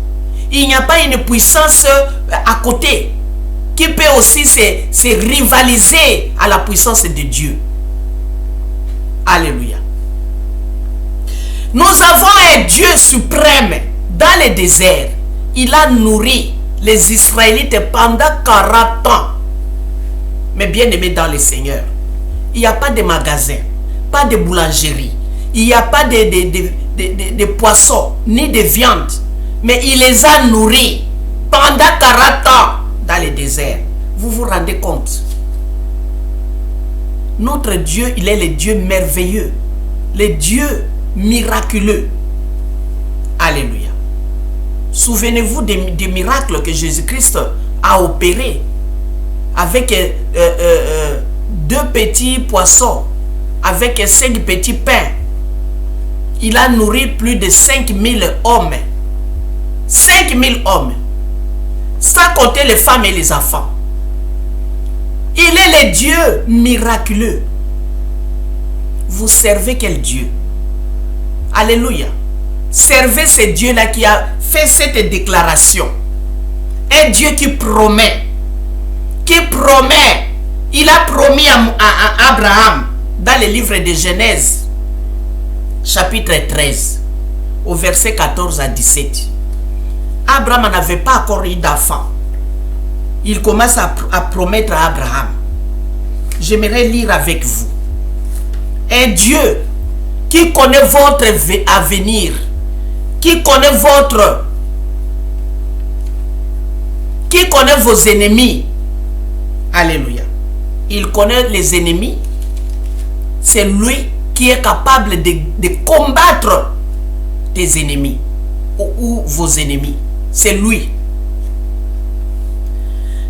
Il n'y a pas une puissance à côté qui peut aussi se rivaliser à la puissance de Dieu. Alléluia. Nous avons un Dieu suprême dans le désert. Il a nourri les Israélites pendant 40 ans. Mais bien aimé dans le Seigneur, il n'y a pas de magasin, pas de boulangerie, il n'y a pas de poissons, ni de viande. Mais il les a nourris pendant 40 ans dans le désert. Vous vous rendez compte? Notre Dieu, il est le Dieu merveilleux, le Dieu miraculeux. Alléluia. Souvenez-vous des miracles que Jésus-Christ a opérés avec 2 petits poissons, avec 5 petits pains. Il a nourri plus de 5000 hommes. 5000 hommes. Sans compter les femmes et les enfants. Il est le Dieu miraculeux. Vous servez quel Dieu? Alléluia. Servez ce Dieu-là qui a fait cette déclaration. Un Dieu qui promet. Qui promet. Il a promis à Abraham dans le livre de Genèse, chapitre 13, au verset 14 à 17. Abraham n'avait pas encore eu d'enfant. Il commence à promettre à Abraham. J'aimerais lire avec vous. Un Dieu qui connaît votre avenir, qui connaît vos ennemis. Alléluia. Il connaît les ennemis. C'est lui qui est capable de combattre tes ennemis ou vos ennemis. C'est lui.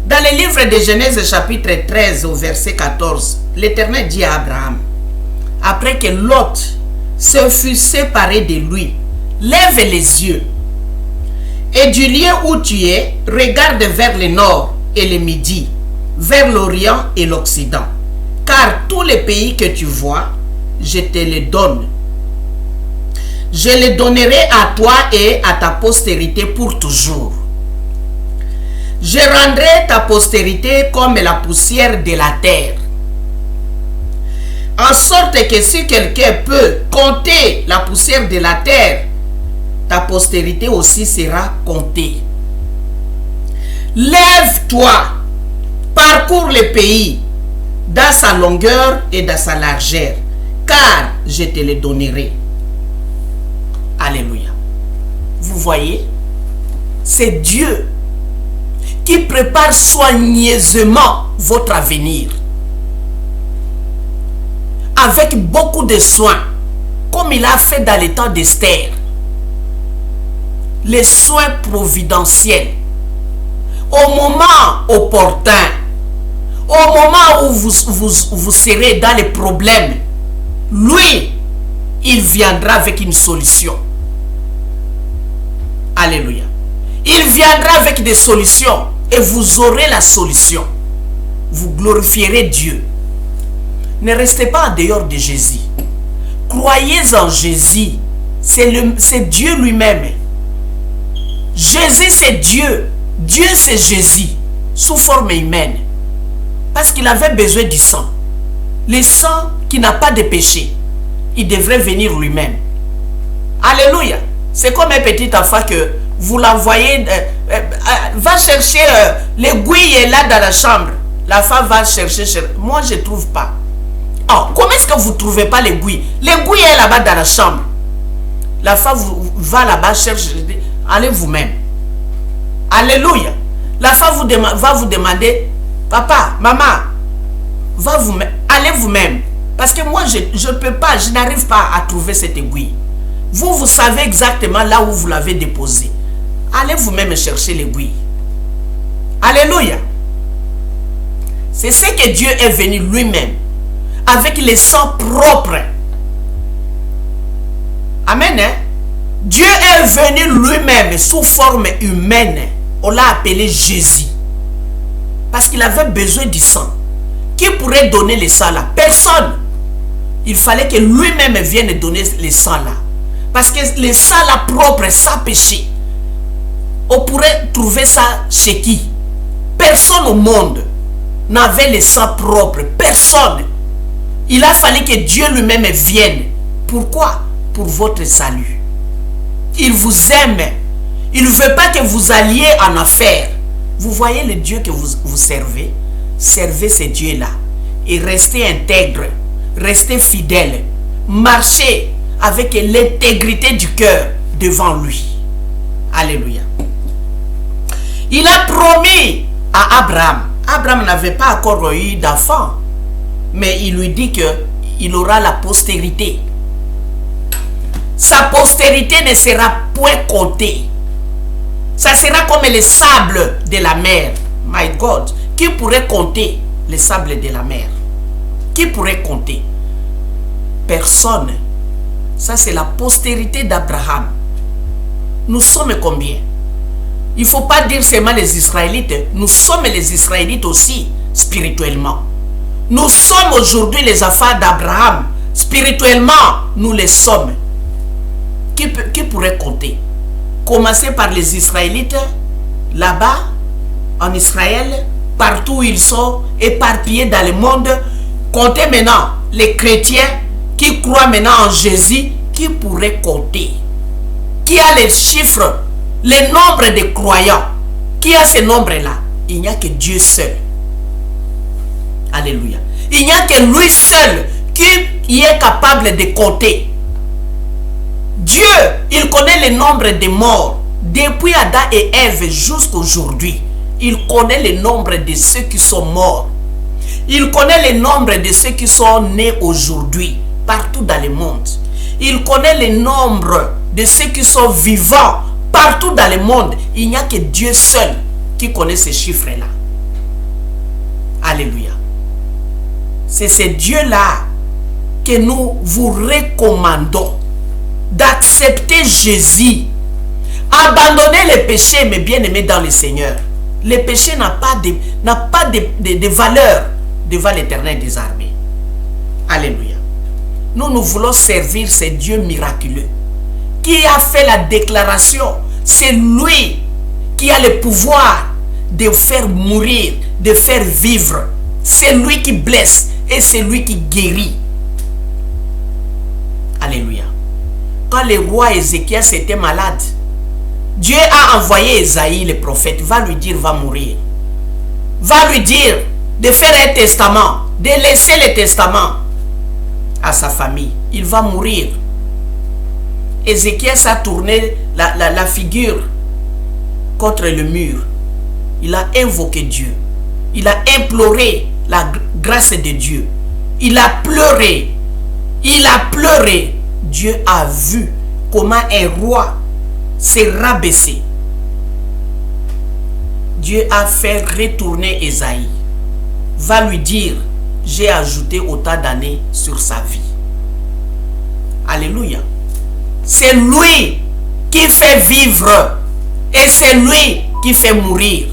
Dans le livre de Genèse chapitre 13 au verset 14, l'Éternel dit à Abraham, après que Lot se fut séparé de lui, lève les yeux et du lieu où tu es, regarde vers le nord et le midi, vers l'Orient et l'Occident. Car tous les pays que tu vois, je te les donne. Je les donnerai à toi et à ta postérité pour toujours. Je rendrai ta postérité comme la poussière de la terre. En sorte que si quelqu'un peut compter la poussière de la terre, ta postérité aussi sera comptée. Lève-toi, parcours le pays dans sa longueur et dans sa largeur, car je te le donnerai. Alléluia. Vous voyez, c'est Dieu qui prépare soigneusement votre avenir. Avec beaucoup de soins, comme il a fait dans le temps d'Esther. Les soins providentiels. Au moment opportun, au moment où vous serez dans les problèmes, lui, il viendra avec une solution. Alléluia. Il viendra avec des solutions et vous aurez la solution. Vous glorifierez Dieu. Ne restez pas en dehors de Jésus. Croyez en Jésus. C'est Dieu lui-même. Jésus, c'est Dieu. Dieu, c'est Jésus, sous forme humaine. Parce qu'il avait besoin du sang. Le sang qui n'a pas de péché. Il devrait venir lui-même. Alléluia. C'est comme un petit enfant que vous l'envoyez, va chercher l'aiguille est là dans la chambre. La femme va chercher. Moi, je ne trouve pas. Oh, comment est-ce que vous ne trouvez pas l'aiguille? L'aiguille est là-bas dans la chambre. La femme va là-bas chercher. Allez vous-même. Alléluia. La femme va vous demander, papa, maman, allez vous-même. Parce que moi, je ne peux pas, je n'arrive pas à trouver cette aiguille. Vous savez exactement là où vous l'avez déposée. Allez vous-même chercher l'aiguille. Alléluia. C'est ce que Dieu est venu lui-même. Avec les sangs propres. Amen. Hein? Dieu est venu lui-même sous forme humaine. On l'a appelé Jésus. Parce qu'il avait besoin du sang. Qui pourrait donner le sang là? Personne. Il fallait que lui-même vienne donner le sang là. Parce que le sang là propre, sans péché. On pourrait trouver ça chez qui? Personne au monde n'avait le sang propre. Personne. Il a fallu que Dieu lui-même vienne. Pourquoi? Pour votre salut. Il vous aime. Il ne veut pas que vous alliez en affaire. Vous voyez le Dieu que vous servez? Servez ce Dieu-là. Et restez intègre. Restez fidèle. Marchez avec l'intégrité du cœur devant lui. Alléluia. Il a promis à Abraham. Abraham n'avait pas encore eu d'enfant. Mais il lui dit qu'il aura la postérité. Sa postérité ne sera point comptée. Ça sera comme les sables de la mer. My God. Qui pourrait compter les sables de la mer? Qui pourrait compter? Personne. Ça, c'est la postérité d'Abraham. Nous sommes combien? Il ne faut pas dire seulement les Israélites. Nous sommes les Israélites aussi, spirituellement. Nous sommes aujourd'hui les enfants d'Abraham. Spirituellement, nous les sommes. Qui pourrait compter? Commencer par les Israélites, là-bas, en Israël, partout où ils sont, éparpillés dans le monde. Compter maintenant les chrétiens qui croient maintenant en Jésus. Qui pourrait compter? Qui a les chiffres, les nombres de croyants? Qui a ces nombres-là? Il n'y a que Dieu seul. Alléluia. Il n'y a que lui seul qui est capable de compter. Dieu, il connaît le nombre de morts. Depuis Adam et Ève jusqu'à aujourd'hui. Il connaît le nombre de ceux qui sont morts. Il connaît le nombre de ceux qui sont nés aujourd'hui, partout dans le monde. Il connaît le nombre de ceux qui sont vivants, partout dans le monde. Il n'y a que Dieu seul qui connaît ces chiffres-là. Alléluia. C'est ce Dieu-là que nous vous recommandons d'accepter Jésus. Abandonnez les péchés, mes bien-aimés dans le Seigneur. Le péché n'a pas de valeur devant l'Éternel des armées. Alléluia. Nous voulons servir ce Dieu miraculeux qui a fait la déclaration. C'est lui qui a le pouvoir de faire mourir, de faire vivre. C'est lui qui blesse et c'est lui qui guérit. Alléluia. Quand le roi Ézéchias était malade, Dieu a envoyé Esaïe, le prophète, va lui dire, va mourir. Va lui dire de faire un testament, de laisser le testament à sa famille. Il va mourir. Ézéchias a tourné la figure contre le mur. Il a invoqué Dieu. Il a imploré la grâce de Dieu. Il a pleuré. Il a pleuré. Dieu a vu comment un roi s'est rabaissé. Dieu a fait retourner Esaïe. Va lui dire, j'ai ajouté autant d'années sur sa vie. Alléluia. C'est lui qui fait vivre et c'est lui qui fait mourir.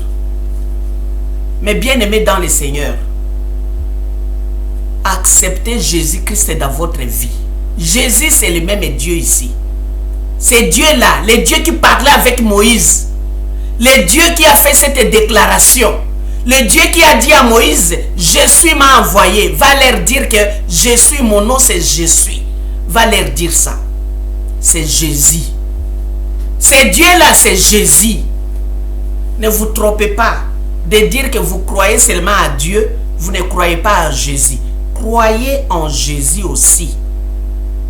Mais bien aimé dans le Seigneur, accepter Jésus-Christ dans votre vie. Jésus, c'est le même Dieu ici. C'est Dieu-là, le Dieu qui parlait avec Moïse. Le Dieu qui a fait cette déclaration. Le Dieu qui a dit à Moïse, je suis m'a envoyé. Va leur dire que je suis, mon nom c'est je suis. Va leur dire ça. C'est Jésus. C'est Dieu-là, c'est Jésus. Ne vous trompez pas de dire que vous croyez seulement à Dieu. Vous ne croyez pas à Jésus. Croyez en Jésus aussi.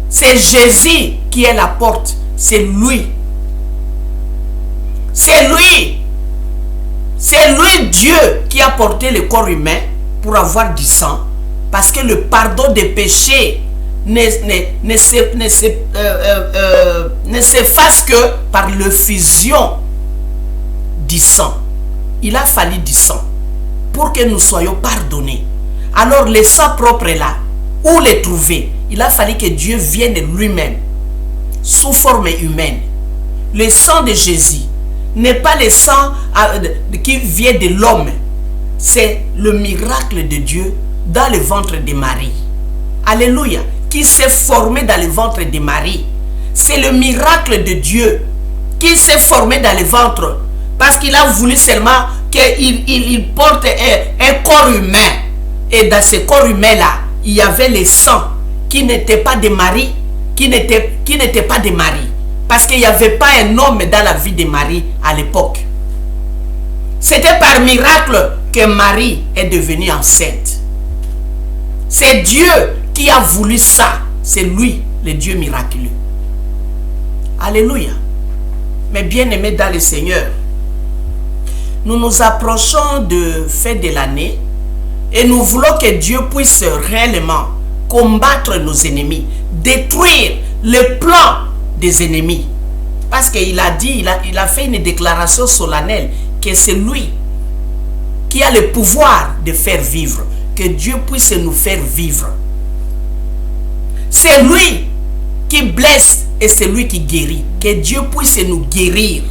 C'est Jésus qui est la porte. C'est lui. C'est lui. C'est lui Dieu qui a porté le corps humain pour avoir du sang. Parce que le pardon des péchés ne s'efface que par l'effusion du sang. Il a fallu du sang pour que nous soyons pardonnés. Alors le sang propre est là. Où le trouver? Il a fallu que Dieu vienne lui-même sous forme humaine. Le sang de Jésus n'est pas le sang qui vient de l'homme. C'est le miracle de Dieu dans le ventre de Marie. Alléluia. Qui s'est formé dans le ventre de Marie. C'est le miracle de Dieu qui s'est formé dans le ventre. Parce qu'il a voulu seulement qu'il porte un corps humain. Et dans ce corps humain-là, il y avait le sang qui n'était pas de Marie, qui n'était pas de Marie. Parce qu'il n'y avait pas un homme dans la vie de Marie à l'époque. C'était par miracle que Marie est devenue enceinte. C'est Dieu qui a voulu ça. C'est lui, le Dieu miraculeux. Alléluia. Mais bien-aimés dans le Seigneur, nous nous approchons de fin de l'année et nous voulons que Dieu puisse réellement combattre nos ennemis, détruire le plan des ennemis. Parce qu'il a dit, il a fait une déclaration solennelle que c'est lui qui a le pouvoir de faire vivre. Que Dieu puisse nous faire vivre. C'est lui qui blesse et c'est lui qui guérit. Que Dieu puisse nous guérir.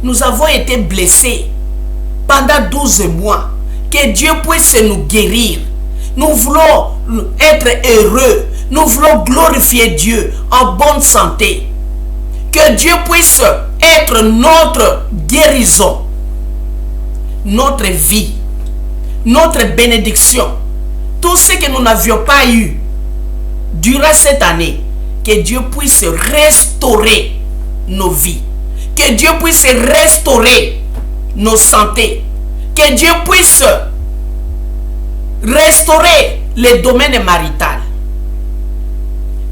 Nous avons été blessés pendant 12 mois. Que Dieu puisse nous guérir. Nous voulons être heureux. Nous voulons glorifier Dieu en bonne santé. Que Dieu puisse être notre guérison, notre vie, notre bénédiction. Tout ce que nous n'avions pas eu durant cette année, que Dieu puisse restaurer nos vies. Que Dieu puisse restaurer nos santé. Que Dieu puisse restaurer les domaines maritaux,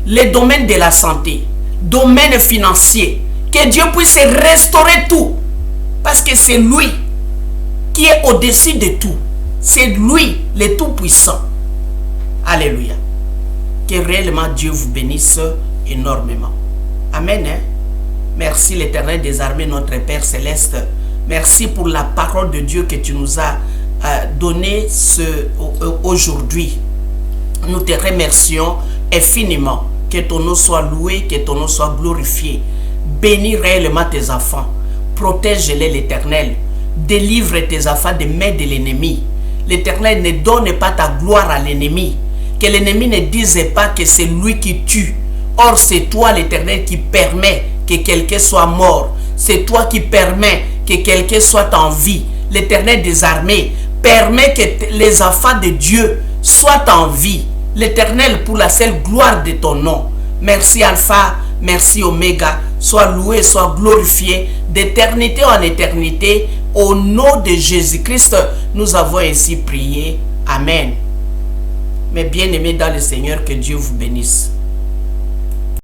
les domaines de la santé, domaine financier. Que Dieu puisse restaurer tout. Parce que c'est lui qui est au-dessus de tout. C'est lui le Tout-Puissant. Alléluia. Que réellement Dieu vous bénisse énormément. Amen. Hein? Merci l'Éternel des armées, notre Père Céleste. Merci pour la parole de Dieu que tu nous as donnée aujourd'hui. Nous te remercions infiniment. Que ton nom soit loué, que ton nom soit glorifié. Bénis réellement tes enfants. Protège-les, l'Éternel. Délivre tes enfants des mains de l'ennemi. L'Éternel ne donne pas ta gloire à l'ennemi. Que l'ennemi ne dise pas que c'est lui qui tue. Or, c'est toi, l'Éternel, qui permet que quelqu'un soit mort. C'est toi qui permet que quelqu'un soit en vie. L'Éternel des armées permet que les enfants de Dieu soient en vie. L'Éternel, pour la seule gloire de ton nom. Merci Alpha, merci Oméga. Sois loué, sois glorifié d'éternité en éternité. Au nom de Jésus-Christ, nous avons ainsi prié. Amen. Mes bien-aimés dans le Seigneur, que Dieu vous bénisse.